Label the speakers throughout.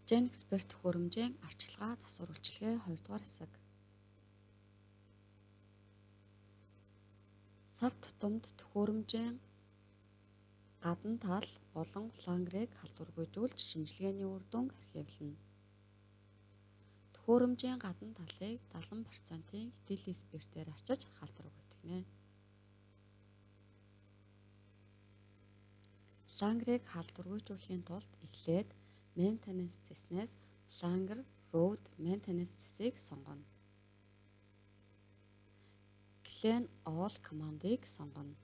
Speaker 1: Gen Expert төхөөрөмжийн арчилгаа засвар үйлчилгээ 2 дугаар хэсэг. Сав тутамд төхөөрөмжийн гадна тал болон флангерыг халдваргүйжүүлж шинжилгээний үр дүн архивлана. Төхөөрөмжийн гадна талыг 70%-ийн хэтээлийн спиртээр арчиж халдваргүйтгэнэ. Флангерыг халдваргүйжүүлэхийн тулд эхлээд Maintenance цэснээс Flanger Road Maintenance цэсийг сонгоно. Clean All командыг сонгоно.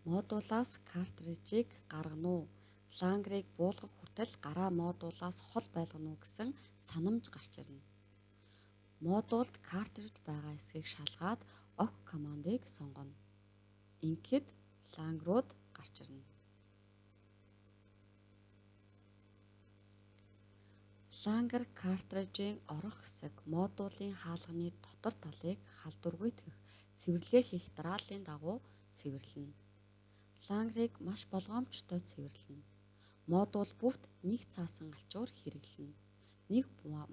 Speaker 1: Модулаас картриджийг гаргана уу, флангерыг буулгах хүртэл гараа модулаас хол байлгана уу гэсэн санамж гарч ирнэ. Модулд картриж байгаа эсгийг шалгаад OK командыг сонгоно. Ингээд флангерууд гарч ирнэ. Флангер картрижийн орох хэсэг модулын хаалганы дотор талыг халдваргүйтгэх цэвэрлэгээ хийх дарааллын дагуу цэвэрлэнэ. Флангерыг маш болгоомжтой цэвэрлэнэ. Модуль бүрт нэг цаасан галчуур хэрэглэнэ. Нэг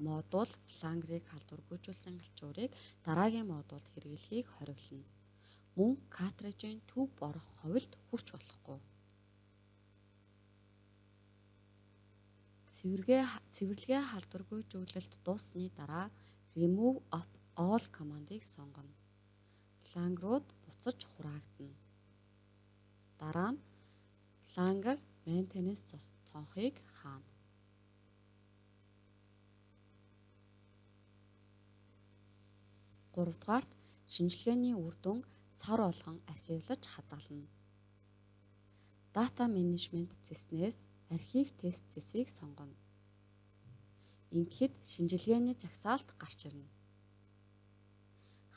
Speaker 1: модуль флангерыг халдваргүйжүүлсэн галчуурыг дараагийн модулд хэрэглэхийг хориглоно. Мөн картрижийн төв орох ховлд хүрч болохгүй. Цэвэрлэгээ халдваргүйжүүлэлт дууссаны дараа Remove All командыг сонгоно. Флангерууд буцаж хураагдана. Дараа нь Flanger Maintenance цонхыг хаана. 3 дугаарт шинжилгээний үр дүн сар болгон архивлаж хадгална. Data Management цэснээс архив тест цэсийг сонгоно. Ингээд шинжилгээний жагсаалт гарч ирнэ.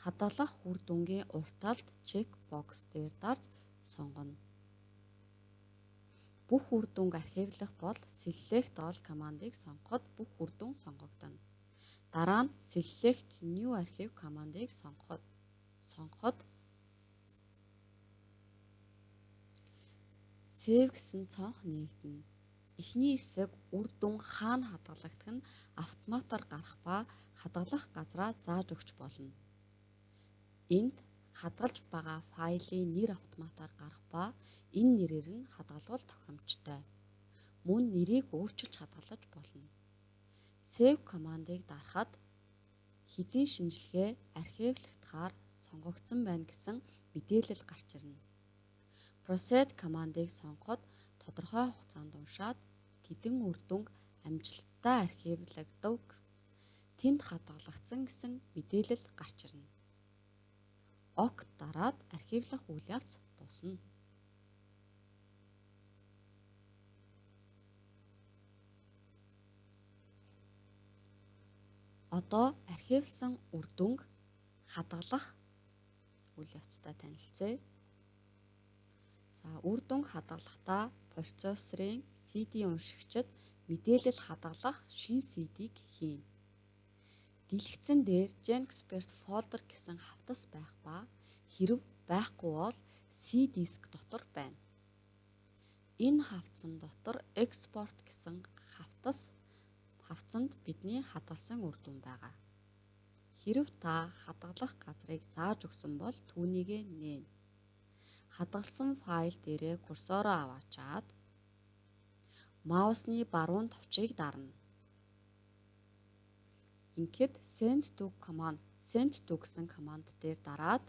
Speaker 1: Хадгалах үр дүнгийн урталд чек бокс дээр дарж сонгоно. Бүх үр дүнг архивлах бол Select All командыг сонгоход бүх үр дүн сонгогдоно. Дараа нь Select New Archive командыг сонгоход Save гэсэн цонх нээгдэнэ. Эхний хэсэг үр дүн хаана хадгалагдах нь автоматар гарах ба хадгалах газраа зааж өгч болно. Энд хадгалж байгаа файлын нэр автоматар гарах ба энэ нэрээр нь хадгалвал тохиромжтой. Мөн нэрийг өөрчилж хадгалж болно. Save командыг дарахад хэдийн шинжилгээ архивлагдахаар сонгогдсон байна гэсэн мэдээлэл гарч ирнэ. Proceed командыг сонгоход тодорхой хугацаанд уншаад тэдэн үр дүнг амжилттай архивлагдав, тэнд хадгалагдсан гэсэн мэдээлэл гарч ирнэ. OK дараад архивлах үйл явц дуусна. Одоо архивлсан үр дүнг хадгалах үйл явцтай танилцъя. Үр дүнг хадгалахдаа процессорын CD уншигчид мэдээлэл хадгалах шинэ CD-г хийнэ. Дэлгэцэн дээр Gen Expert Folder гэсэн хавтас байх ба хэрэв байхгүй бол C-disk дотор байна. Энэ хавцсан дотор Export гэсэн хавцанд бидний хадгалсан үр дүн байгаа. Хэрэв та хадгалах газрыг зааж өгсөн бол түүнийгээ нээнэ. Хадгалсан файл дээрээ курсороо аваачаад маусны баруун товчийг дарна. Ингээд Send to гэсэн команд дээр дараад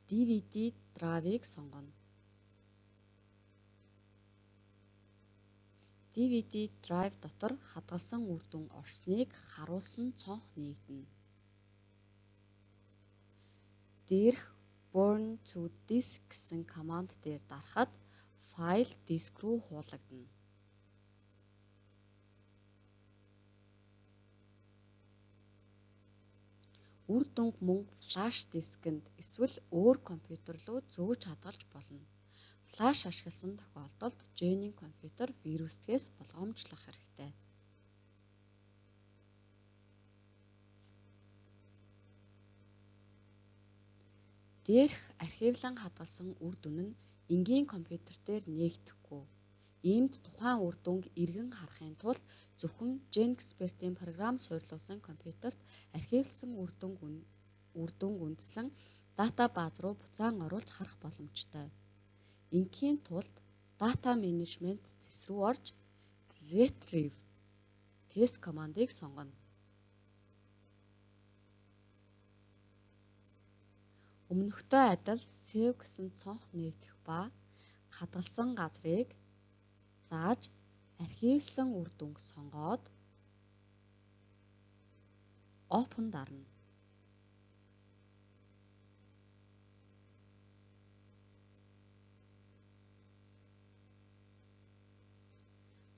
Speaker 1: DVD drive-ыг сонгоно. DVD drive дотор хадгалсан үр дүн орсныг харуулсан цонх нээгдэнэ. Дээрх Burn to Disk гэсэн команд дээр дарахад файл диск руу хуулагдана. Үр дүнг мөн флаш дискэнд эсвэл өөр компьютер руу зөөж хадгалж болно. Флаш ашигласан тохиолдолд Gen-ийн компьютер вирустгээс болгоомжлох хэрэгтэй. Дээрх архивлан хадгалсан үр дүн нь энгийн компьютер дээр нээгдэхгүй. Иймд тухайн үр дүнг эргэн харахын тулд зөвхөн GenExpert-ийн програм суурилуулсан компьютерт архивлсан үр дүнг үндэслэн датабаз руу буцаан оруулж харах боломжтой. Ингийн тулд дата менежмент зэс рүү орж Retrieve тест командыг сонгоно. Өмнөхтэй адил Save гэсэн цонх нээгдэх ба хадгалсан газрыг зааж архивлсан үр дүнг сонгоод Open дарна.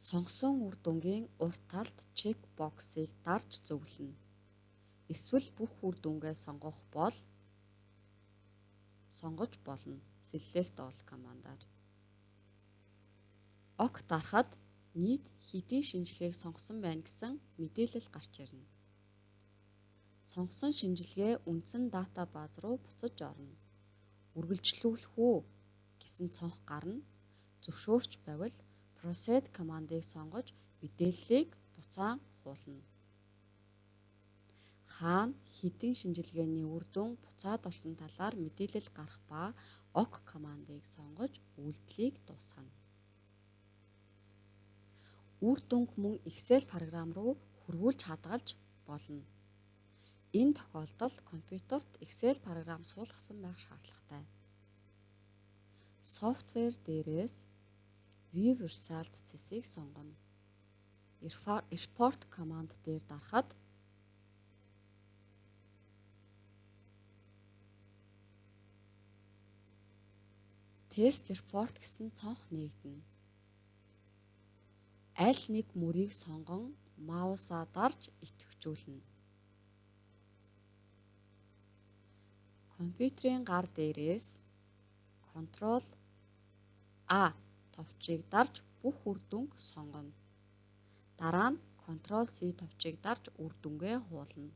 Speaker 1: Сонгосон үр дүнгийн урт талд чек боксыг дарж зөвлөнө. Эсвэл бүх үр дүнгээ сонгож болно. Select all командаар. ок дарахад нийт хэдийн шинжилгээг сонгосон байна гэсэн мэдээлэл гарч ирнэ. Сонгосон шинжилгээ үндсэн датабаз руу буцаж орно. Үргэлжлүүлэх үү гэсэн цонх гарна. Зөвшөөрч байвал Proceed командыг сонгож мэдээллийг буцаан хуулна. Хаана хэдэн шинжилгээний үр дүн буцаад орсон талаар мэдээлэл гарах ба ок командыг сонгож үйлдэлийг дуусгана. Үр дүнг мөн Excel програм руу хөрвүүлж хадгалж болно. Энэ тохиолдолд компьютерт Excel програм суулгасан байх шаардлагатай. Софтвер дээрээс View Result цэсийг сонгоно. Export команд дээр дарахад Test Report гэсэн цонх нээгдэнэ. Аль нэг мөрийг сонгон маусаа дарж идэвхжүүлнэ. Компьютерийн гар дээрээс Ctrl A товчийг дарж бүх үр дүнг сонгоно. Дараа нь Ctrl C товчийг дарж үр дүнгээ хуулна.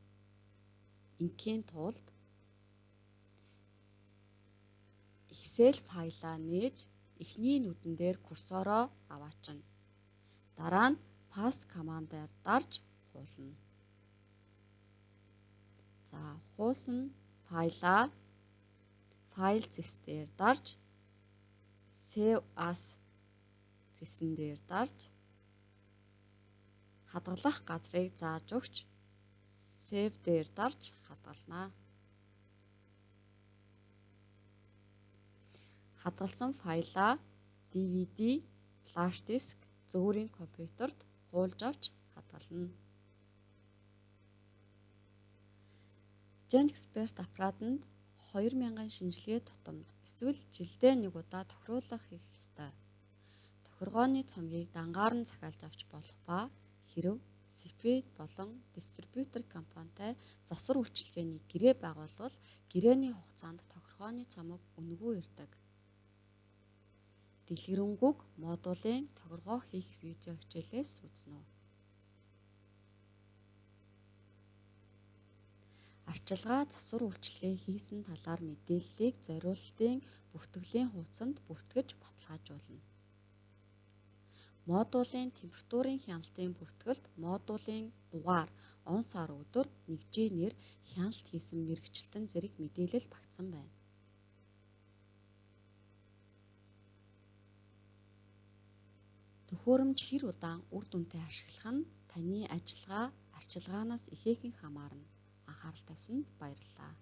Speaker 1: Ингийн тулд Excel файлаа нээж эхний нүдэн дээр курсороо аваачна. Дараа нь Paste командаар дарж хуулна. За хуулсан файлаа файл зэс дээр дарж Save As зэсэн дээр дарж хадгалах газрыг зааж өгч Save дээр дарж хадгалнаа. Хадгалсан файлаа DVD, флаш диск, зөөврийн компьютерт хуулж авч хадгална. GenExpert аппаратанд 2000 шинжилгээ тутамд эсвэл жилдээ нэг удаа тохируулах хийх ёстой. Тохиргооны цомгийг дангаар нь захиалж авч болох ба хэрэв Speed болон дистрибьютор компанитай засвар үйлчилгээний гэрээ байгуулвал гэрээний хугацаанд тохиргооны цомог үнэгүй ирдэг. Дэлгэрэнгүй модулын тохиргоо хийх видео хичээлээс үзнэ үү. Арчилгаа засвар үйлчилгээ хийсэн талаар мэдээллийг зориулалтын бүртгэлийн хуудсанд бүртгэж баталгаажуулна. Модулын температурын хяналтын бүртгэлд модулын дугаар, он сар өдөр, нэгжээр хяналт хийсэн мэргэжилтэн зэрэг мэдээлэл багтсан байна. Төхөөрөмж хэр удаан үр дүнтэй ашиглах нь таны ажиллагаа арчилгаанаас ихээхэн хамаарна. Анхаарал тавьсанд баярлалаа.